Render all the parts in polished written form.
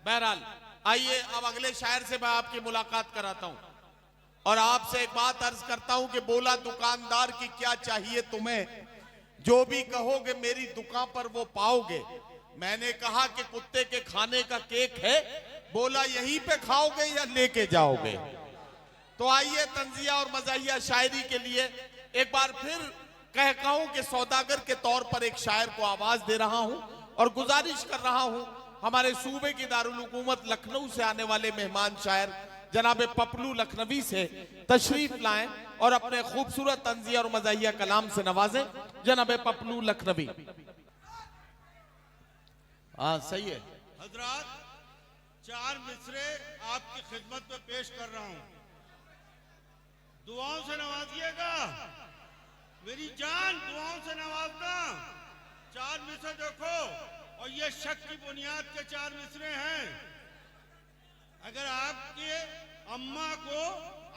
बहरहाल आइए अब अगले शायर से मैं आपकी मुलाकात कराता हूं और आपसे एक बात अर्ज करता हूं कि बोला दुकानदार की क्या चाहिए तुम्हें, जो भी कहोगे मेरी दुकान पर वो पाओगे। मैंने कहा कि कुत्ते के खाने का केक है, बोला यहीं पे खाओगे या लेके जाओगे। तो आइए तंजिया और मज़ाहिया शायरी के लिए एक बार फिर कहूं कि सौदागर के तौर पर एक शायर को आवाज दे रहा हूं और गुजारिश कर रहा हूं हमारे सूबे की दारुल हुकूमत लखनऊ से आने वाले मेहमान शायर जनाब पपलू लखनवी से तशरीफ लाएं और अपने खूबसूरत तंजिया और मज़ाहिया कलाम से नवाजें। जनाब पपलू लखनवी। हाँ सही है हजरात, 4 मिसरे आपकी खिदमत में पेश कर रहा हूं, दुआओं से नवाजिएगा। मेरी जान दुआओं से नवाजना। 4 मिसरे देखो, और ये शक की बुनियाद के 4 मिसरे हैं। अगर आपके अम्मा को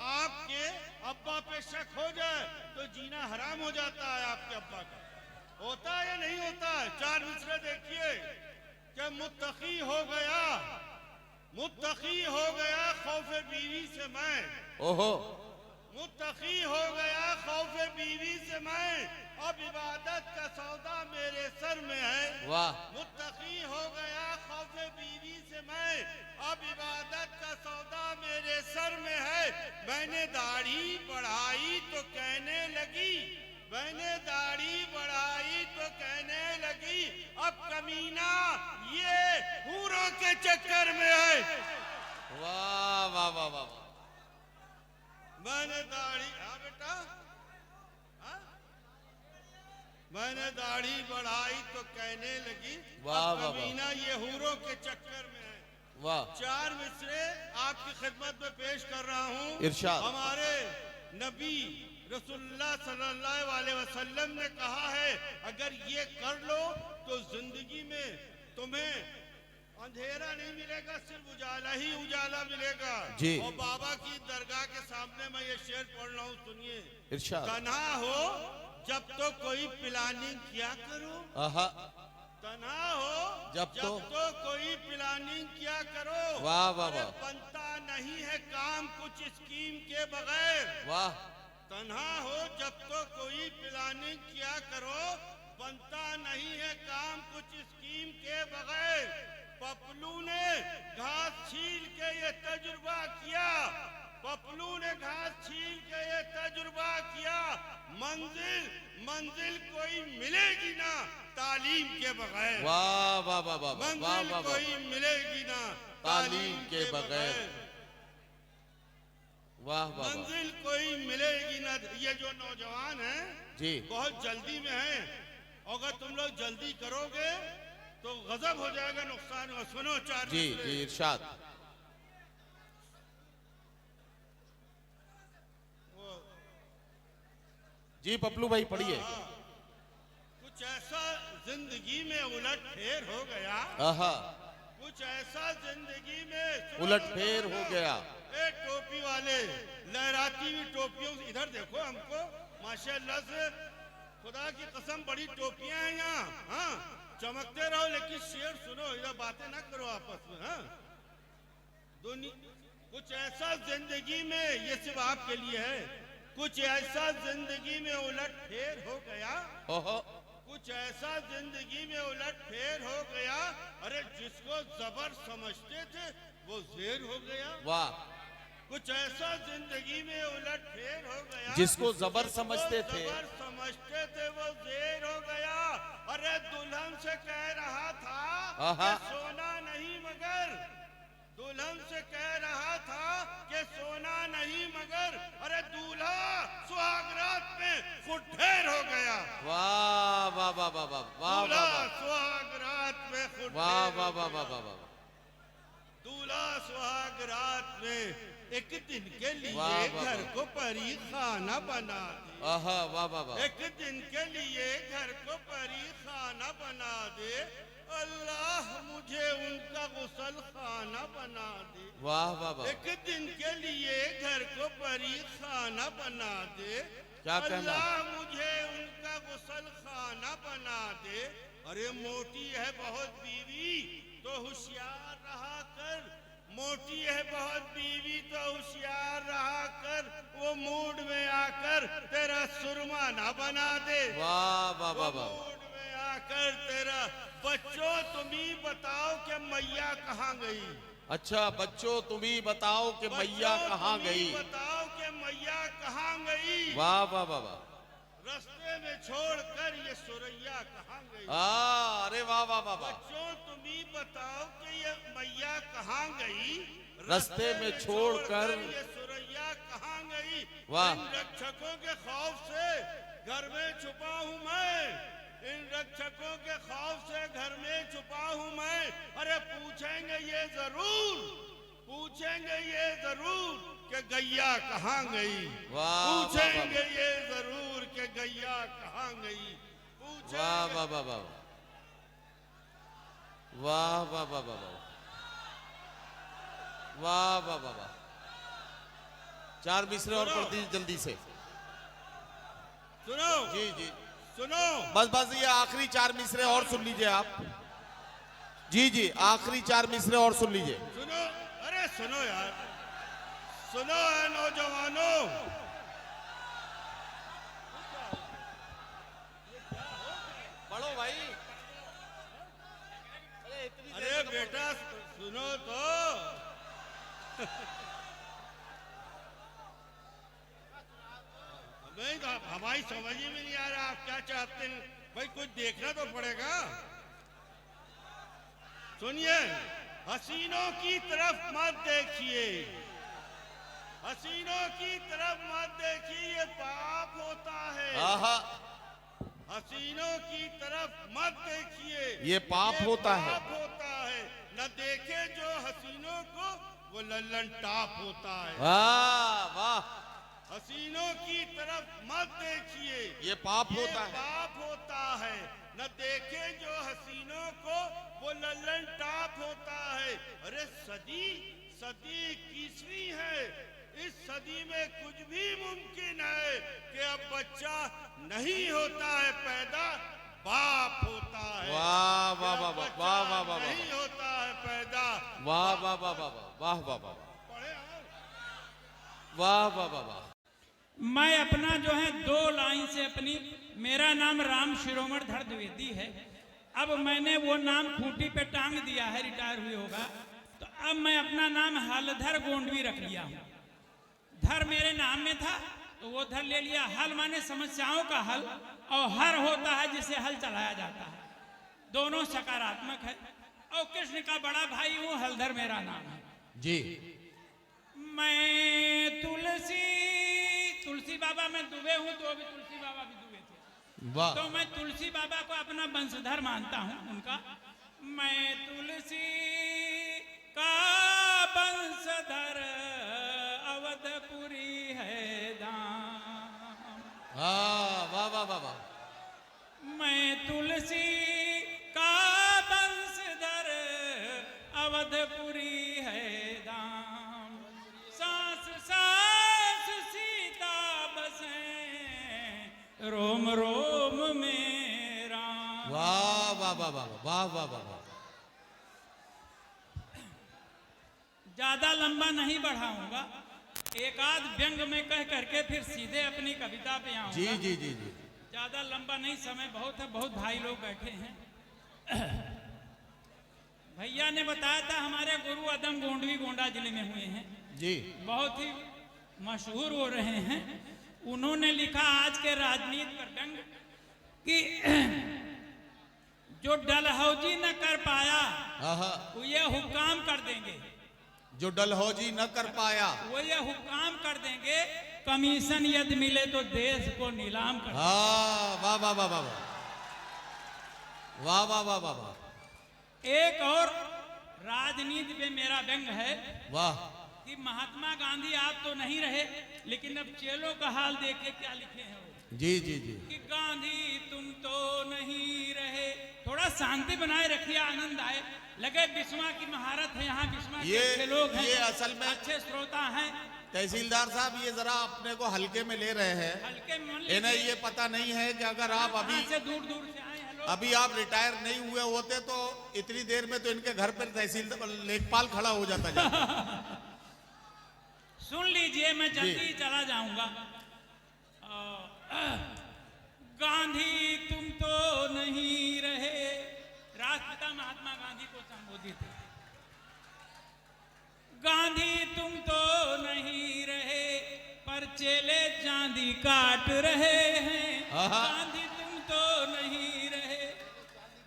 आपके अब्बा पे शक हो जाए तो जीना हराम हो जाता है। आपके अब्बा का होता है या नहीं होता है? 4 मिसरे देखिए कि मुत्तकी हो गया, मुत्तकी हो गया खौफे बीवी से मैं। ओहो। मुत्तकी हो गया खौफे बीवी से मैं, अब इबादत का सौदा मेरे सर में है। वाह। मुत्तकी हो गया खौफे बीवी से मैं, अब इबादत का सौदा मेरे सर में है। मैंने दाढ़ी बढ़ाई तो कहने लगी, मैंने दाढ़ी बढ़ाई तो कहने लगी, अब कमीना ये हूरों के चक्कर में है। वाह वाह वाह वाह। मैंने दाढ़ी, हाँ बेटा, हाँ? मैंने दाढ़ी बढ़ाई तो कहने लगी, अब कमीना ये हूरों के चक्कर में है। वाह। 4 मिसरे आपकी खिदमत में पेश कर रहा हूँ। इरशाद। हमारे नबी रसूलुल्लाह सल्लल्लाहु अलैहि वसल्लम ने कहा है, अगर ये कर लो तो जिंदगी में तुम्हें अंधेरा नहीं मिलेगा, सिर्फ उजाला ही उजाला मिलेगा जी। और बाबा की दरगाह के सामने मैं ये शेर पढ़ रहा हूँ, सुनिए। इरशाद। तन्हा हो जब तो कोई प्लानिंग किया करो, तन्हा हो जब तो कोई प्लानिंग किया करो। वाह वाह वाह। बनता नहीं है काम कुछ स्कीम के बगैर। वाह। तन्हा हो जब तो कोई प्लानिंग किया करो, बनता नहीं है काम कुछ स्कीम के बगैर। पपलू ने घास छील के ये तजुर्बा किया, पपलू ने घास छील के ये तजुर्बा किया, मंजिल मंजिल कोई मिलेगी ना तालीम के बगैर। वाह वाह वाह वाह। मंजिल कोई मिलेगी ना तालीम के बगैर। वाह वाह। मंजिल कोई मिलेगी ना। ये जो नौजवान हैं जी बहुत जल्दी में हैं, अगर तुम लोग जल्दी करोगे तो गजब हो जाएगा, नुकसान हो। सुनो 4 जी जी इरशाद। जी पपलू भाई पढ़िए। कुछ ऐसा जिंदगी में उलट फेर हो गया, कुछ ऐसा जिंदगी में उलट फेर हो गया। ए टोपी वाले, लहराती हुई टोपियों से इधर देखो हमको, माशाल्लाह से खुदा की कसम बड़ी टोपियां हैं यहाँ। हाँ, चमकते रहो लेकिन शेर सुनो, इधर बातें ना करो आपस में। हाँ, कुछ ऐसा जिंदगी में, ये सिर्फ आपके लिए है, कुछ ऐसा जिंदगी में उलट फेर हो गया, कुछ ऐसा जिंदगी में उलट फेर हो गया। अरे जिसको जबर समझते थे वो जेर हो गया। वाह। कुछ ऐसा जिंदगी में उलट फेर हो गया, जिसको जबर समझते थे वो जेर हो गया। अरे दुल्हन से कह रहा था कि सोना नहीं मगर, दुल्हन से कह रहा था कि सोना नहीं मगर, अरे दूल्हा सुहागरात में खुद ढेर हो गया। वाह वाह वाह वाह वाह वाह। दूल्हा सुहागरात में खुद, वाह वाह वाह वाह वाह। दूल्हा सुहागरात में एक दिन के लिए घर को परी खाना बना दे। वाह वाह वाह। एक दिन के लिए घर को परी खाना बना दे, अल्लाह मुझे उनका गुसल खाना बना दे। वाह वाह वाह। एक दिन के लिए घर को परी खाना बना दे, क्या कहना? अल्लाह मुझे उनका गुसल खाना बना दे। अरे मोटी है बहुत बीवी तो होशियार रहा कर, मोटी है बहुत बीवी तो होशियार रहा कर, वो मूड में आकर तेरा सुरमा ना बना दे। वाह वाह वाह वाह। मूड में आकर तेरा, बच्चों तुम ही बताओ कि मैया कहाँ गई। अच्छा बच्चों तुम ही बताओ कि मैया कहाँ गई। बताओ कि मैया कहाँ गई। वाह वाह वाह वाह। रास्ते में छोड़कर ये सुरैया कहाँ गई। अरे वाह वाह वाह वाह। बच्चों तुम ही बताओ कि ये मैया कहाँ गई। रास्ते में छोड़कर ये सुरैया कहाँ गई। वाह। इन रक्षकों के खौफ से घर में छुपा हूँ मैं। इन रक्षकों के खौफ से घर में छुपा हूँ मैं। अरे पूछेंगे ये जरूर, पूछेंगे ये जरूर कि गैया कहाँ गई। पूछेंगे ये जरूर कि गैया कहाँ गई। वाह वाह वाह वाह वाह वाह वाह वाह वाह वाह वाह वाह। 4 मिसरे और पढ़ दीजिए जल्दी से। सुनो जी जी सुनो। बस बस ये आखिरी 4 मिसरे और सुन लीजिए आप। जी जी आखिरी 4 मिसरे और सुन लीजिए। सुनो, अरे सुनो यार, सुनो है नौजवानों। पढ़ो भाई। अरे बेटा सुनो तो। नहीं तो हमारी समझ ही में नहीं आ रहा आप क्या चाहते हैं भाई, कुछ देखना तो पड़ेगा। सुनिए, हसीनों की तरफ मत देखिए, हसीनों की तरफ मत देखिए, ये पाप होता है। हसीनों की तरफ मत देखिए, ये पाप होता है। पाप होता है। न देखे जो हसीनों को वो लल्लन टाप होता है। वाह वाह। हसीनों की तरफ मत देखिए, ये पाप होता है। पाप होता है। न देखे जो हसीनों को वो लल्लन टाप होता है। अरे सदी सदी 21वीं है, इस सदी में कुछ भी मुमकिन है कि अब बच्चा नहीं होता है पैदा, बाप होता है। वाह वाह वाह वाह वाह वाह वाह। नहीं होता है पैदा। वाह वाह वाह वाह वाह वाह वाह वाह वाह वाह वाह। मैं अपना जो है 2 लाइन से अपनी, मेरा नाम राम शिरोमण धर द्विवेदी है। अब मैंने वो नाम खूंटी पे टांग दिया है, रिटायर हुए होगा, तो अब मैं अपना नाम हलधर गोंडवी रख लिया हूँ। धर मेरे नाम में था तो वो धर ले लिया। हल माने समस्याओं का हल, और हर होता है जिसे हल चलाया जाता है। दोनों सकारात्मक है। और कृष्ण का बड़ा भाई हूँ, हलधर मेरा नाम है जी। मैं तुलसी बाबा में डूबे हूँ, तो अभी तुलसी बाबा भी डूबे थे। वाह। तो मैं तुलसी बाबा को अपना वंशधर मानता हूँ उनका। मैं तुलसी का वंशधर, अवधपुरी है धाम। वाह वाह वाह वाह वाह। मैं तुलसी का वंशधर, अवधपुरी है धाम। सांस सांस सीता बसे, रोम रोम में राम। वाह वाह वाह वाह वाह वाह वाह वाह। ज्यादा लंबा नहीं बढ़ाऊंगा, एक आध व्यंग में कह करके फिर सीधे अपनी कविता पे आऊंगा। जी जी जी जी। ज्यादा लंबा नहीं, समय बहुत है, बहुत भाई लोग बैठे हैं। भैया ने बताया था हमारे गुरु अदम गोंडवी गोंडा जिले में हुए हैं जी। बहुत ही मशहूर हो रहे हैं। उन्होंने लिखा आज के राजनीति पर व्यंग कि जो डलहौजी न कर पाया वो ये हुक्काम कर देंगे। जो डलहौजी न कर पाया वो ये हुक्काम कर देंगे, कमीशन यदि मिले तो देश को नीलाम कर। वाह वाह वाह वाह वाह वाह वाह वाह वाह। एक और राजनीति पे मेरा व्यंग है। वाह। कि महात्मा गांधी आप तो नहीं रहे, लेकिन अब चेलों का हाल देखे क्या लिखे हैं वो। जी जी जी। कि गांधी तुम तो नहीं रहे। थोड़ा शांति बनाए रखिए, आनंद आए। लगे बिस्वा की महारत है यहाँ, बिस्वा के अच्छे लोग हैं, ये असल में अच्छे श्रोता हैं। तहसीलदार साहब ये जरा अपने को हल्के में ले रहे हैं। हल्के में इन्हें ये पता नहीं है कि अगर आप अभी से दूर दूर से आए हैं लोग। अभी आप रिटायर नहीं हुए होते तो इतनी देर में तो इनके घर पर तहसील लेखपाल खड़ा हो जाता। सुन लीजिए, मैं जल्दी चला जाऊंगा। गांधी तुम तो नहीं रहे, राष्ट्रपिता महात्मा गांधी को संबोधित है। गांधी तुम तो नहीं रहे, पर चेले चांदी काट रहे हैं। गांधी तुम तो नहीं रहे,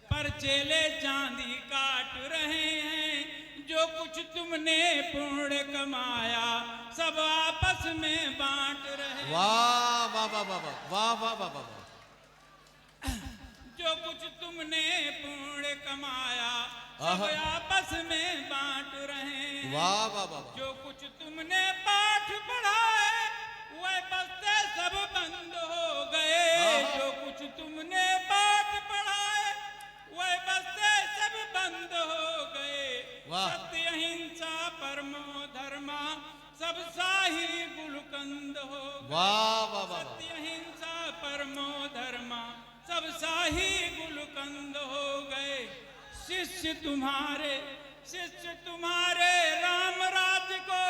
पर चेले चांदी काट रहे हैं। जो कुछ तुमने पुण्य कमाया सब आपस में बांट रहे। वाह वाह वाह वाह वाह वाह वाह वाह। जो कुछ तुमने पुण्य कमाया सब आपस में बांट रहे हैं। वाह वाह वाह। जो कुछ तुमने पाठ पढ़ाए वह बस्ते सब बंद हो गए। जो कुछ तुमने पाठ पढ़ाए वह बस्ते सब बंद हो गए। सत्य अहिंसा परमो धर्मा सब शाही गुलकंद हो गए। वाह वाह वाह। सत्य अहिंसा परमो धर्मा सब शाही गुलकंद हो गए। शिष्य तुम्हारे राम राज्य को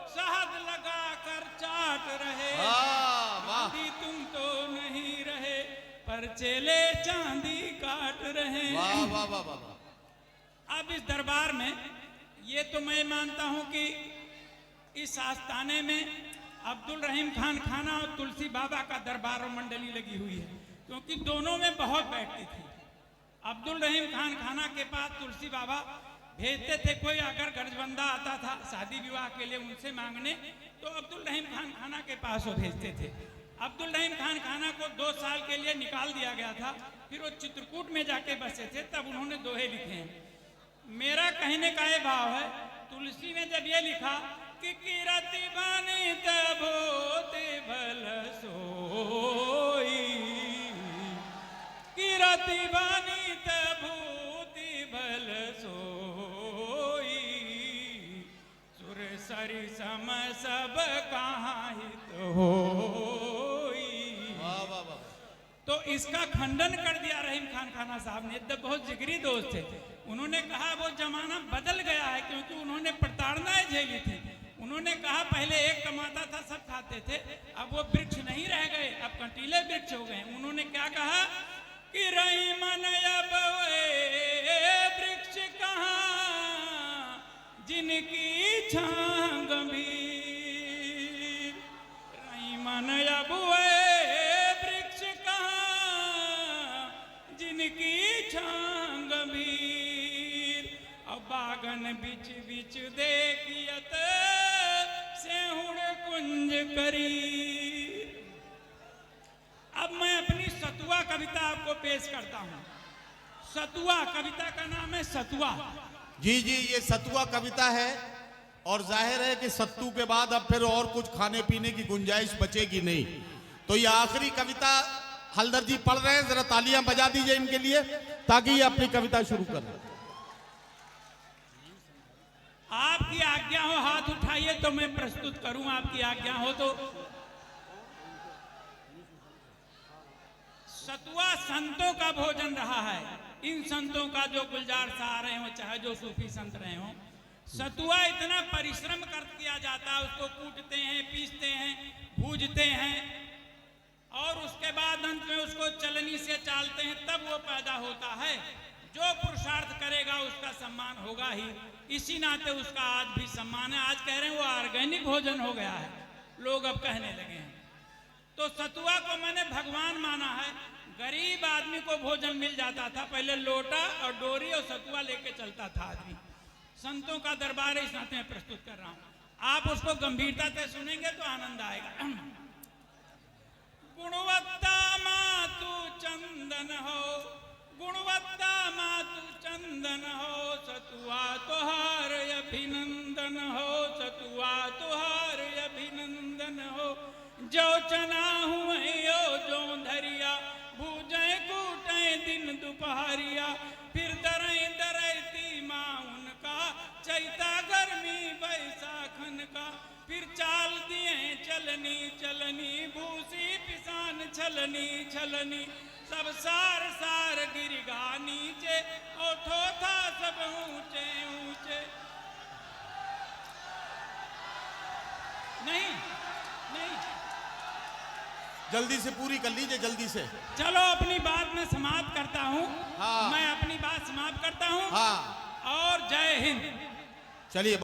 शहद लगा कर चाट रहे। गांधी तुम तो नहीं रहे, पर चेले चांदी काट रहे। वाह वाह वाह वाह। अब इस दरबार में ये तो मैं मानता हूं कि इस आस्थाने में अब्दुल रहीम खान खाना और तुलसी बाबा का दरबार और मंडली लगी हुई है, क्योंकि दोनों में बहुत बैठती थी। अब्दुल रहीम खान खाना के पास तुलसी बाबा भेजते थे, कोई अगर गरजबंदा आता था शादी विवाह के लिए उनसे मांगने, तो अब्दुल रहीम खान खाना के पास वो भेजते थे। अब्दुल रहीम खान खाना को 2 साल के लिए निकाल दिया गया था, फिर वो चित्रकूट में जाके बसे थे, तब उन्होंने दोहे लिखे हैं। मेरा कहने का ये भाव है, तुलसी ने जब ये लिखा कि किरति बानी तबोते भल सोई, किरति बानी तबोते भल सोई, सुर सरि सम सब कहाँ हित होई। तो इसका खंडन कर दिया रहीम खान खाना साहब ने। तब बहुत जिगरी दोस्त थे, उन्होंने कहा वो जमाना बदल गया है, क्योंकि उन्होंने प्रताड़नाएं झेली थी। उन्होंने कहा पहले एक कमाता था सब खाते थे, अब वो वृक्ष नहीं रह गए, अब कंटीले वृक्ष हो गए। उन्होंने क्या कहा कि रही मन अब वृक्ष कहाँ जिनकी छां गंभीर, रही मन अब वृक्ष कहाँ जिनकी छां गंभीर। अब बागन बिच बिच देखियत सेहुण कुंज करी। अब मैं अपनी सतुआ कविता आपको पेश करता हूं। सतुआ कविता का नाम है सतुआ। जी जी, ये सतुआ कविता है, और जाहिर है कि सत्तू के बाद अब फिर और कुछ खाने पीने की गुंजाइश बचेगी नहीं। तो ये आखिरी कविता हलदर जी पढ़ रहे हैं, जरा तालियां बजा दीजिए इनके लिए ताकि ये अपनी कविता शुरू करें। आपकी आज्ञा हो हाथ उठाइए तो मैं प्रस्तुत करूं, आपकी आज्ञा हो तो। सतुआ संतों का भोजन रहा है। इन संतों का जो गुलजार साह रहे हो, चाहे जो सूफी संत रहे हो, सतुआ इतना परिश्रम कर किया जाता है, उसको कूटते हैं, पीसते हैं, भूजते हैं, और उसके बाद अंत में उसको चलनी से चालते हैं, तब वो पैदा होता है। जो पुरुषार्थ करेगा उसका सम्मान होगा ही। इसी नाते उसका आज भी सम्मान है। आज कह रहे हैं वो ऑर्गेनिक भोजन हो गया है, लोग अब कहने लगे हैं। तो सतुआ को मैंने भगवान माना है। गरीब आदमी को भोजन मिल जाता था, पहले लोटा और डोरी और सतुआ लेके चलता था आदमी। संतों का दरबार इस नाते में प्रस्तुत कर रहा हूं, आप उसको गंभीरता से सुनेंगे तो आनंद आएगा। गुणवत्ता मातु चंदन हो, गुणवत्ता मातु चंदन हो, सतुआ तुहार अभिनंदन हो, सतुआ तुहार अभिनंदन हो। जो चना हुए जो धरिया, भूजे कूटे दिन दोपहरिया, फिर दरई दरईती माँ उनका, चैता गर्मी बैसाखन का, फिर चाल दिए चलनी चलनी, भूसी पिसान छलनी छलनी, सब सार सार गिरगा नीचे, ओठो था सब ऊंचे ऊंचे। नहीं नहीं, जल्दी से पूरी कर लीजिए, जल्दी से। चलो अपनी बात मैं समाप्त करता हूँ। हाँ। मैं अपनी बात समाप्त करता हूँ। हाँ, और जय हिंद। चलिए।